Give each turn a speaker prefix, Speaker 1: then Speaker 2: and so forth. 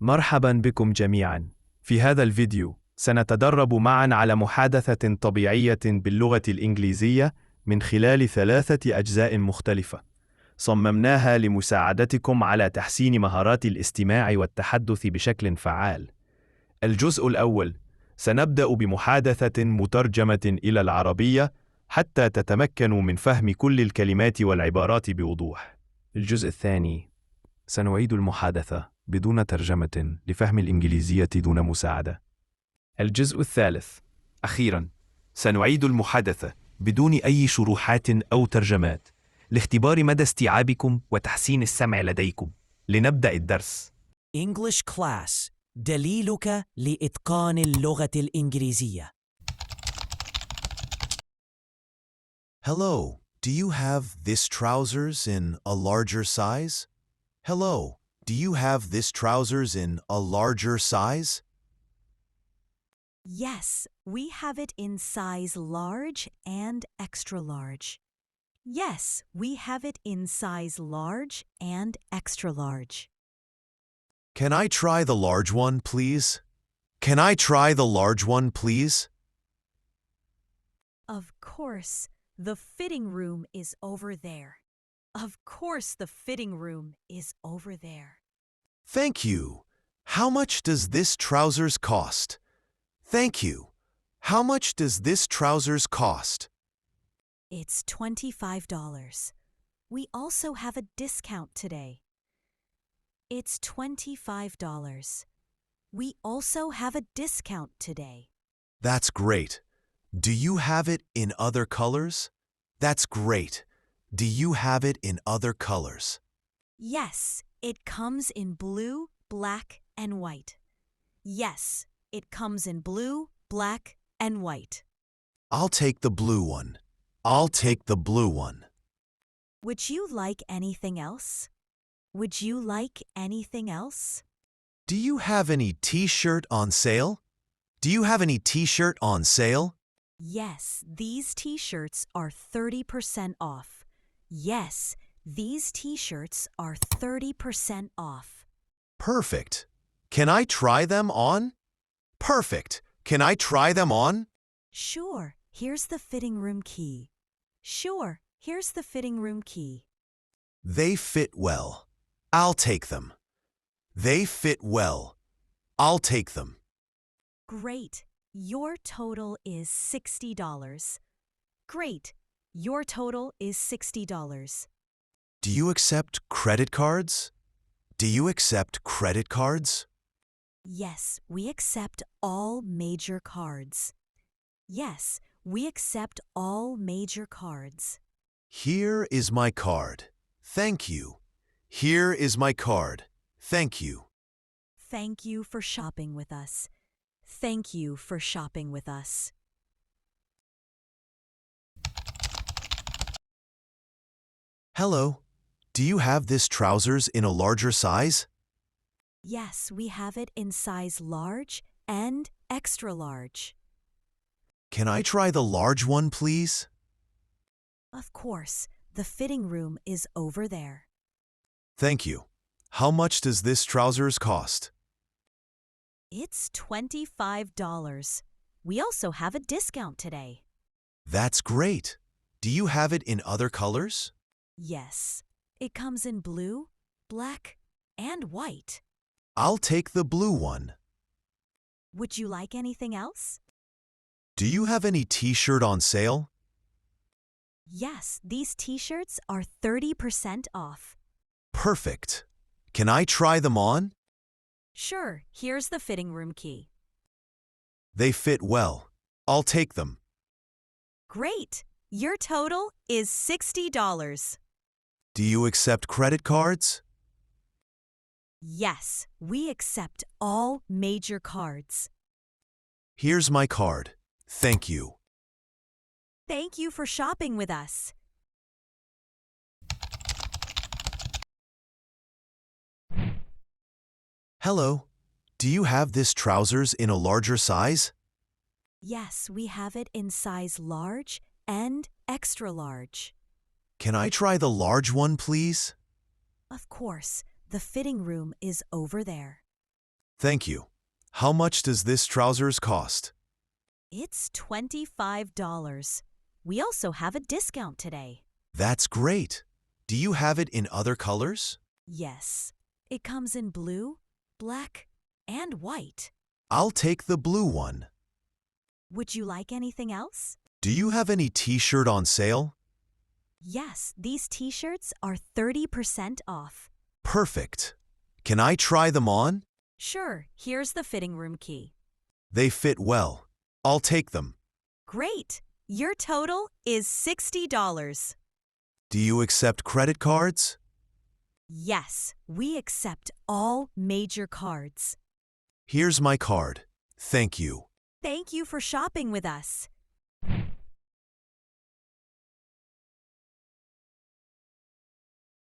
Speaker 1: مرحباً بكم جميعاً. في هذا الفيديو سنتدرب معاً على محادثة طبيعية باللغة الإنجليزية من خلال 3 أجزاء مختلفة. صممناها لمساعدتكم على تحسين مهارات الاستماع والتحدث بشكل فعال. الجزء الأول سنبدأ بمحادثة مترجمة إلى العربية حتى تتمكنوا من فهم كل الكلمات والعبارات بوضوح. الجزء الثاني سنعيد المحادثة بدون ترجمة لفهم الإنجليزية دون مساعدة. الجزء الثالث أخيراً سنعيد المحادثة بدون أي شروحات أو ترجمات لاختبار مدى استيعابكم وتحسين السمع لديكم. لنبدأ الدرس.
Speaker 2: English Class دليلك لإتقان اللغة الإنجليزية.
Speaker 3: Hello, do you have this trousers in a larger size? Hello, do you have this trousers in a larger size?
Speaker 4: Yes, we have it in size large and extra large. Yes, we have it in size large and extra large.
Speaker 3: Can I try the large one, please? Can I try the large one, please?
Speaker 4: Of course, the fitting room is over there. Of course, the fitting room is over there.
Speaker 3: Thank you. How much does this trousers cost? Thank you. How much does this trousers cost?
Speaker 4: It's $25. We also have a discount today. It's $25. We also have a discount today.
Speaker 3: That's great. Do you have it in other colors? That's great. Do you have it in other colors?
Speaker 4: Yes, it comes in blue, black, and white. Yes, it comes in blue, black, and white.
Speaker 3: I'll take the blue one. I'll take the blue one.
Speaker 4: Would you like anything else? Would you like anything else?
Speaker 3: Do you have any t-shirt on sale? Do you have any t-shirt on sale?
Speaker 4: Yes, these t-shirts are 30% off. Yes, these t-shirts are 30% off.
Speaker 3: Perfect. Can I try them on? Perfect. Can I try them on?
Speaker 4: Sure, here's the fitting room key. Sure, here's the fitting room key.
Speaker 3: They fit well. I'll take them. They fit well. I'll take them.
Speaker 4: Great. Your total is $60. Great. Your total is $60.
Speaker 3: Do you accept credit cards? Do you accept credit cards?
Speaker 4: Yes, we accept all major cards. Yes, we accept all major cards.
Speaker 3: Here is my card. Thank you. Here is my card. Thank you.
Speaker 4: Thank you for shopping with us. Thank you for shopping with us.
Speaker 3: Hello. Do you have this trousers in a larger size?
Speaker 4: Yes, we have it in size large and extra large.
Speaker 3: Can I try the large one, please?
Speaker 4: Of course, the fitting room is over there.
Speaker 3: Thank you. How much does this trousers cost?
Speaker 4: It's $25. We also have a discount today.
Speaker 3: That's great. Do you have it in other colors?
Speaker 4: Yes, it comes in blue, black, and white.
Speaker 3: I'll take the blue one.
Speaker 4: Would you like anything else?
Speaker 3: Do you have any t-shirt on sale?
Speaker 4: Yes, these t-shirts are 30% off.
Speaker 3: Perfect. Can I try them on?
Speaker 4: Sure, here's the fitting room key.
Speaker 3: They fit well. I'll take them.
Speaker 4: Great! Your total is $60.
Speaker 3: Do you accept credit cards?
Speaker 4: Yes, we accept all major cards.
Speaker 3: Here's my card. Thank you.
Speaker 4: Thank you for shopping with us.
Speaker 3: Hello. Do you have this trousers in a larger size?
Speaker 4: Yes, we have it in size large and extra large.
Speaker 3: Can I try the large one, please?
Speaker 4: Of course, the fitting room is over there.
Speaker 3: Thank you. How much does this trousers cost?
Speaker 4: It's $25. We also have a discount today.
Speaker 3: That's great. Do you have it in other colors?
Speaker 4: Yes. It comes in blue, black, and white.
Speaker 3: I'll take the blue one.
Speaker 4: Would you like anything else?
Speaker 3: Do you have any t-shirt on sale?
Speaker 4: Yes, these t-shirts are 30% off.
Speaker 3: Perfect. Can I try them on?
Speaker 4: Sure, here's the fitting room key.
Speaker 3: They fit well. I'll take them.
Speaker 4: Great! Your total is $60.
Speaker 3: Do you accept credit cards?
Speaker 4: Yes, we accept all major cards.
Speaker 3: Here's my card. Thank you.
Speaker 4: Thank you for shopping with us.